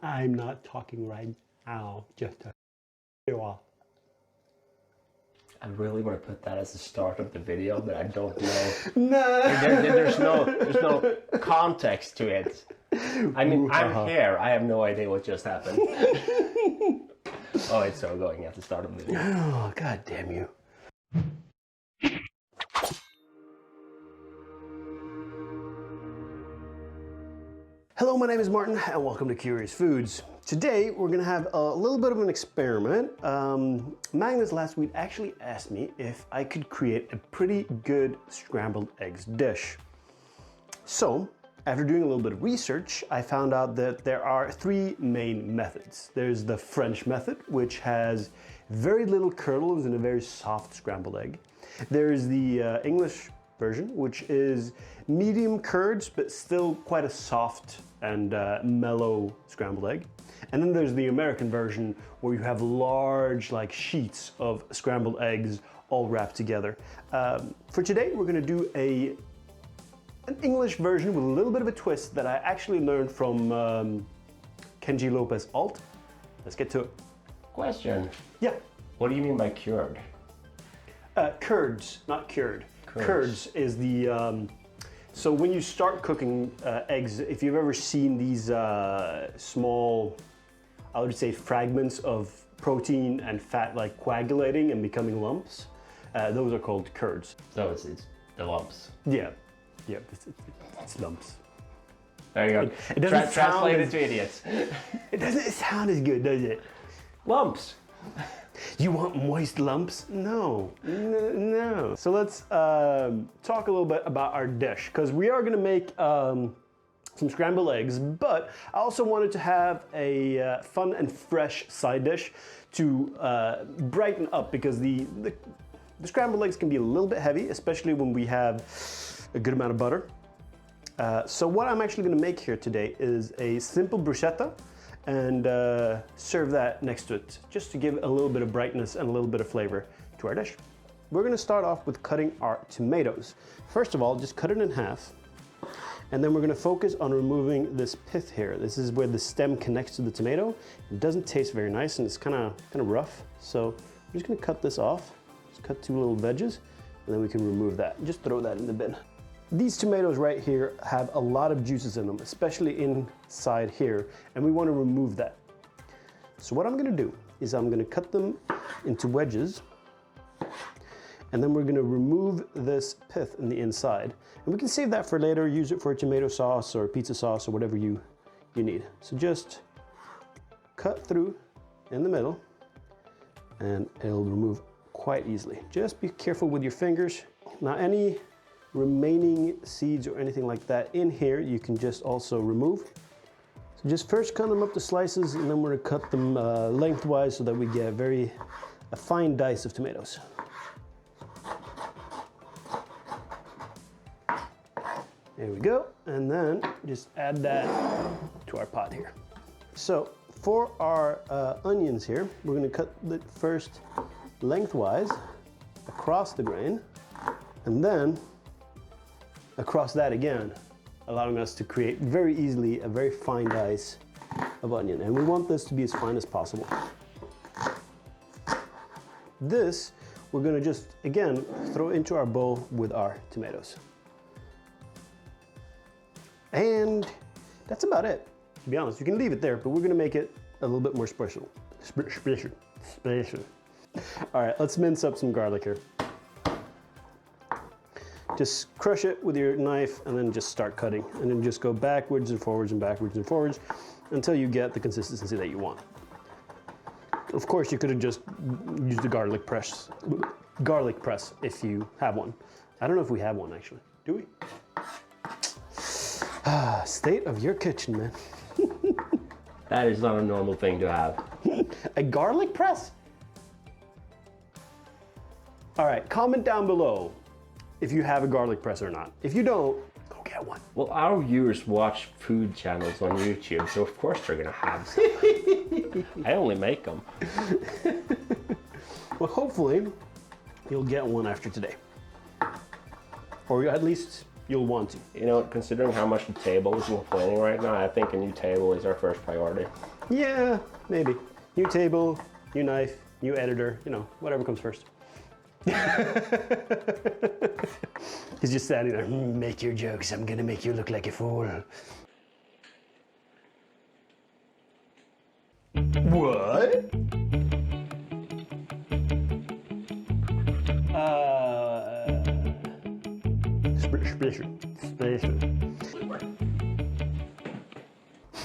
I'm not talking right now, just to show off. I really want to put that as the start of the video, but I don't know. No. There's no context to it. I mean, I'm here. I have no idea what just happened. Oh, it's so going at the start of the video. Oh, God damn you. Hello, my name is Martin and welcome to Curious Foods. Today we're gonna have a little bit of an experiment. Magnus last week actually asked me if I could create a pretty good scrambled eggs dish. So, after doing a little bit of research, I found out that there are three main methods. There's the French method, which has very little curdles and a very soft scrambled egg. There's the English version, which is medium curds, but still quite a soft and mellow scrambled egg. And then there's the American version, where you have large sheets of scrambled eggs all wrapped together. For today, we're gonna do an English version with a little bit of a twist that I actually learned from Kenji Lopez Alt. Let's get to it. Question. Yeah. What do you mean by cured? Curds, not cured. Curds is the, so when you start cooking eggs, if you've ever seen these small, I would say fragments of protein and fat coagulating and becoming lumps, those are called curds. So it's the lumps. Yeah, it's lumps. There you go. It doesn't translate it to idiots. It doesn't sound as good, does it? Lumps. You want moist lumps? No. So let's talk a little bit about our dish, because we are gonna make some scrambled eggs, but I also wanted to have a fun and fresh side dish to brighten up, because the scrambled eggs can be a little bit heavy, especially when we have a good amount of butter. So what I'm actually gonna make here today is a simple bruschetta, and serve that next to it, just to give a little bit of brightness and a little bit of flavor to our dish. We're gonna start off with cutting our tomatoes. First of all, just cut it in half, and then we're gonna focus on removing this pith here. This is where the stem connects to the tomato. It doesn't taste very nice, and it's kind of rough. So I'm just gonna cut this off. Just cut two little veggies, and then we can remove that. Just throw that in the bin. These tomatoes right here have a lot of juices in them, especially inside here, and we want to remove that. So what I'm going to do is I'm going to cut them into wedges, and then we're going to remove this pith in the inside. And we can save that for later, use it for a tomato sauce or pizza sauce or whatever you need. So just cut through in the middle, and it'll remove quite easily. Just be careful with your fingers. Now any remaining seeds or anything like that in here, you can just also remove. So just first cut them up to slices, and then we're gonna cut them lengthwise so that we get a fine dice of tomatoes. There we go, and then just add that to our pot here. So for our onions here, we're gonna cut it first lengthwise across the grain, and then across that again, allowing us to create very easily a very fine dice of onion. And we want this to be as fine as possible. This, we're gonna just, again, throw into our bowl with our tomatoes. And that's about it, to be honest. You can leave it there, but we're gonna make it a little bit more special. All right, let's mince up some garlic here. Just crush it with your knife and then just start cutting. And then just go backwards and forwards and backwards and forwards until you get the consistency that you want. Of course, you could have just used the garlic press if you have one. I don't know if we have one actually. Do we? State of your kitchen, man. That is not a normal thing to have. A garlic press? All right, comment down below if you have a garlic press or not. If you don't, go get one. Well, our viewers watch food channels on YouTube, so of course they're gonna have some. I only make them. Well, hopefully you'll get one after today. Or at least you'll want to. You know, considering how much the table is complaining right now, I think a new table is our first priority. Yeah, maybe. New table, new knife, new editor, you know, whatever comes first. He's just standing there, make your jokes, I'm gonna make you look like a fool. What?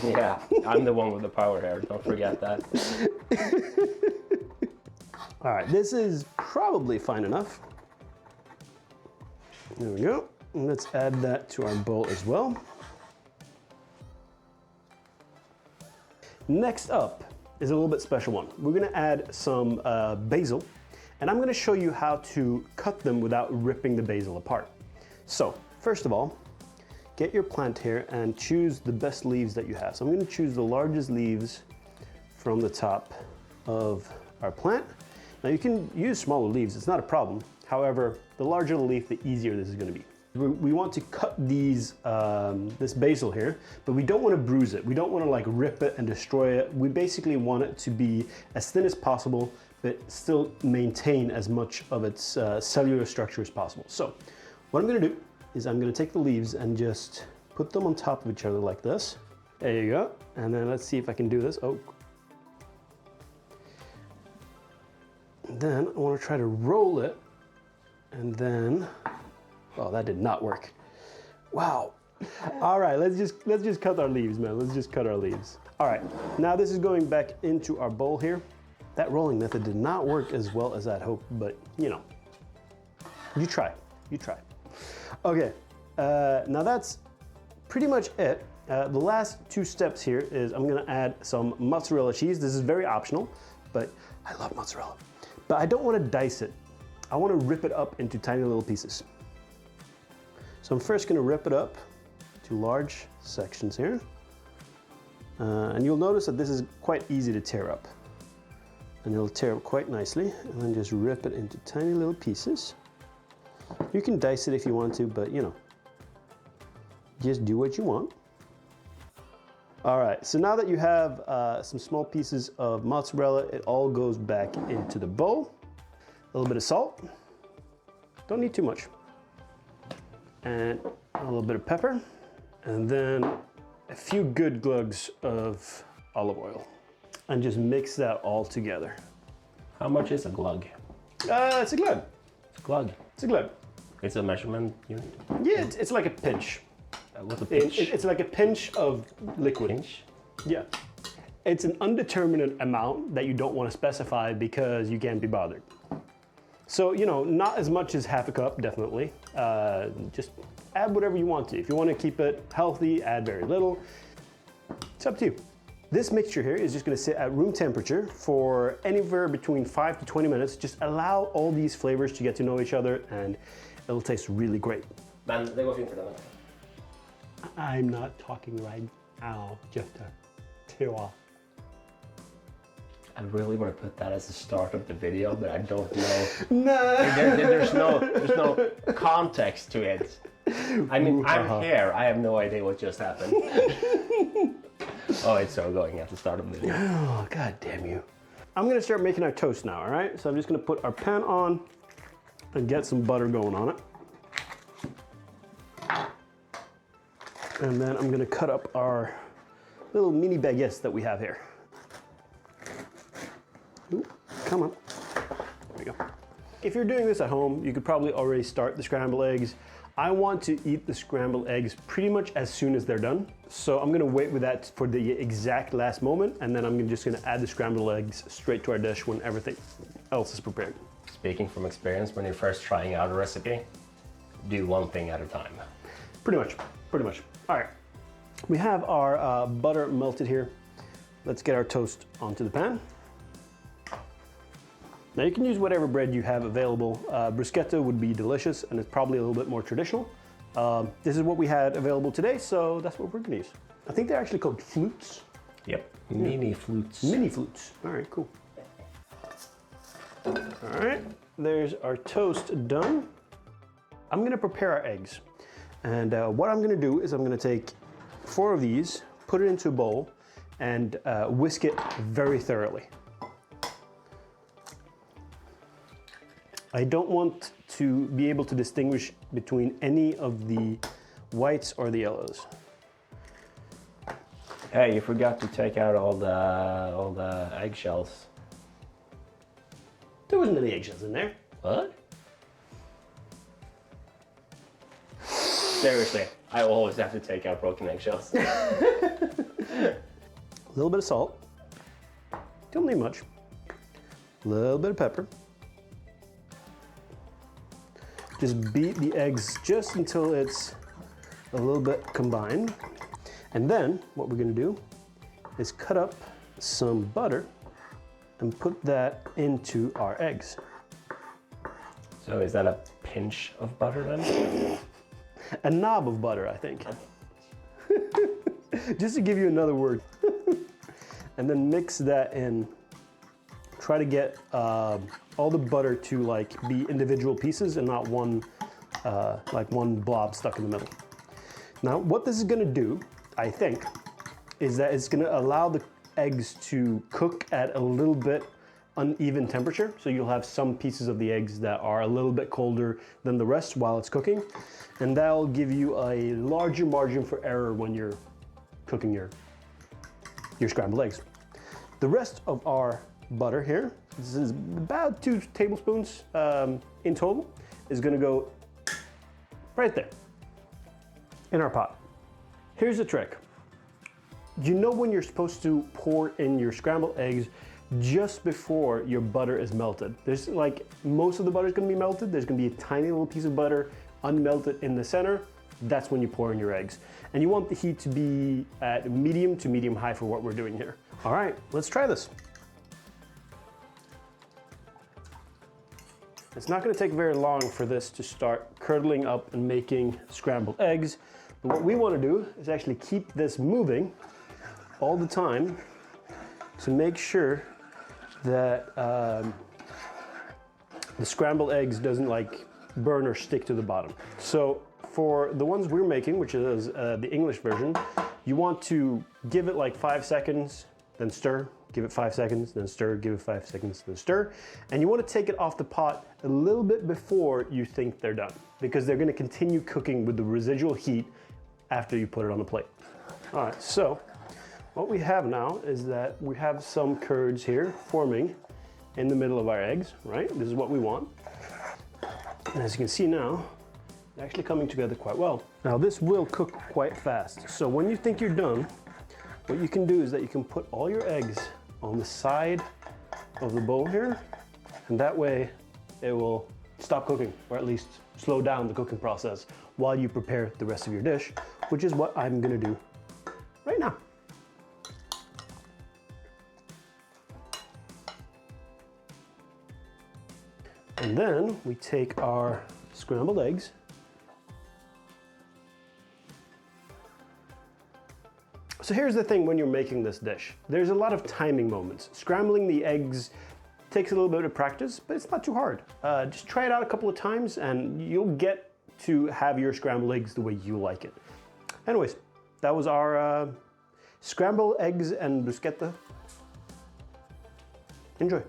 Yeah, I'm the one with the power here, don't forget that. All right, this is probably fine enough. There we go. And let's add that to our bowl as well. Next up is a little bit special one. We're gonna add some basil, and I'm gonna show you how to cut them without ripping the basil apart. So, first of all, get your plant here and choose the best leaves that you have. So I'm gonna choose the largest leaves from the top of our plant. Now you can use smaller leaves, it's not a problem. However, the larger the leaf, the easier this is gonna be. We want to cut these, this basil here, but we don't want to bruise it. We don't want to like rip it and destroy it. We basically want it to be as thin as possible, but still maintain as much of its cellular structure as possible. So what I'm gonna do is I'm gonna take the leaves and just put them on top of each other like this. There you go. And then let's see if I can do this. Oh. Then I want to try to roll it, and then, oh, that did not work. Wow. All right, let's just cut our leaves, man. Let's just cut our leaves. All right, now this is going back into our bowl here. That rolling method did not work as well as I'd hoped, but you know, you try. Okay, now that's pretty much it. The last two steps here is I'm gonna add some mozzarella cheese. This is very optional, but I love mozzarella. But I don't want to dice it. I want to rip it up into tiny little pieces. So I'm first going to rip it up to large sections here. And you'll notice that this is quite easy to tear up. And it'll tear up quite nicely. And then just rip it into tiny little pieces. You can dice it if you want to, but you know, just do what you want. All right, so now that you have some small pieces of mozzarella, it all goes back into the bowl. A little bit of salt. Don't need too much. And a little bit of pepper. And then a few good glugs of olive oil. And just mix that all together. How much is a glug? It's a glug. It's a glug. It's a glug. It's a measurement unit? Yeah, it's like a pinch. What's a pinch? It's like a pinch of liquid. Pinch? Yeah. It's an undetermined amount that you don't want to specify because you can't be bothered. So, you know, not as much as half a cup, definitely. Just add whatever you want to. If you want to keep it healthy, add very little. It's up to you. This mixture here is just going to sit at room temperature for anywhere between 5 to 20 minutes. Just allow all these flavors to get to know each other and it'll taste really great. Men det går fint för den. I'm not talking right now, just a tear. I really want to put that as the start of the video, but I don't know. No. There's no context to it. I mean, I'm here. I have no idea what just happened. Oh, it's so going at the start of the video. Oh, God damn you. I'm gonna start making our toast now, all right? So I'm just gonna put our pan on and get some butter going on it. And then I'm gonna cut up our little mini baguettes that we have here. Ooh, come on. There we go. If you're doing this at home, you could probably already start the scrambled eggs. I want to eat the scrambled eggs pretty much as soon as they're done. So I'm gonna wait with that for the exact last moment, and then I'm just gonna add the scrambled eggs straight to our dish when everything else is prepared. Speaking from experience, when you're first trying out a recipe, do one thing at a time. Pretty much. All right, we have our butter melted here. Let's get our toast onto the pan. Now you can use whatever bread you have available. Bruschetta would be delicious and it's probably a little bit more traditional. This is what we had available today, so that's what we're gonna use. I think they're actually called flutes. Yep, mini flutes. Mini flutes, all right, cool. All right, there's our toast done. I'm gonna prepare our eggs. And what I'm gonna do is I'm gonna take 4 of these, put it into a bowl, and whisk it very thoroughly. I don't want to be able to distinguish between any of the whites or the yellows. Hey, you forgot to take out all the eggshells. There wasn't any eggshells in there. What? Seriously, I always have to take out broken eggshells. A little bit of salt. Don't need much. A little bit of pepper. Just beat the eggs just until it's a little bit combined. And then what we're gonna do is cut up some butter and put that into our eggs. So is that a pinch of butter then? A knob of butter, I think. Just to give you another word. And then mix that in. Try to get all the butter to like be individual pieces and not one blob stuck in the middle. Now, what this is gonna do, I think, is that it's gonna allow the eggs to cook at a little bit uneven temperature. So you'll have some pieces of the eggs that are a little bit colder than the rest while it's cooking. And that'll give you a larger margin for error when you're cooking your scrambled eggs. The rest of our butter here, this is about 2 tablespoons in total, is gonna go right there in our pot. Here's the trick. You know when you're supposed to pour in your scrambled eggs just before your butter is melted. There's like, most of the butter is gonna be melted. There's gonna be a tiny little piece of butter unmelted in the center. That's when you pour in your eggs. And you want the heat to be at medium to medium high for what we're doing here. All right, let's try this. It's not gonna take very long for this to start curdling up and making scrambled eggs. But what we wanna do is actually keep this moving all the time to make sure that the scrambled eggs doesn't like burn or stick to the bottom. So for the ones we're making, which is the English version, you want to give it like 5 seconds, then stir, give it 5 seconds, then stir, give it 5 seconds, then stir. And you want to take it off the pot a little bit before you think they're done, because they're going to continue cooking with the residual heat after you put it on the plate. All right, so what we have now is that we have some curds here forming in the middle of our eggs, right? This is what we want. And as you can see now, they're actually coming together quite well. Now this will cook quite fast. So when you think you're done, what you can do is that you can put all your eggs on the side of the bowl here, and that way it will stop cooking, or at least slow down the cooking process while you prepare the rest of your dish, which is what I'm gonna do right now. And then we take our scrambled eggs, so here's the thing when you're making this dish. There's a lot of timing moments. Scrambling the eggs takes a little bit of practice, but it's not too hard. Just try it out a couple of times and you'll get to have your scrambled eggs the way you like it. Anyways, that was our scrambled eggs and bruschetta. Enjoy.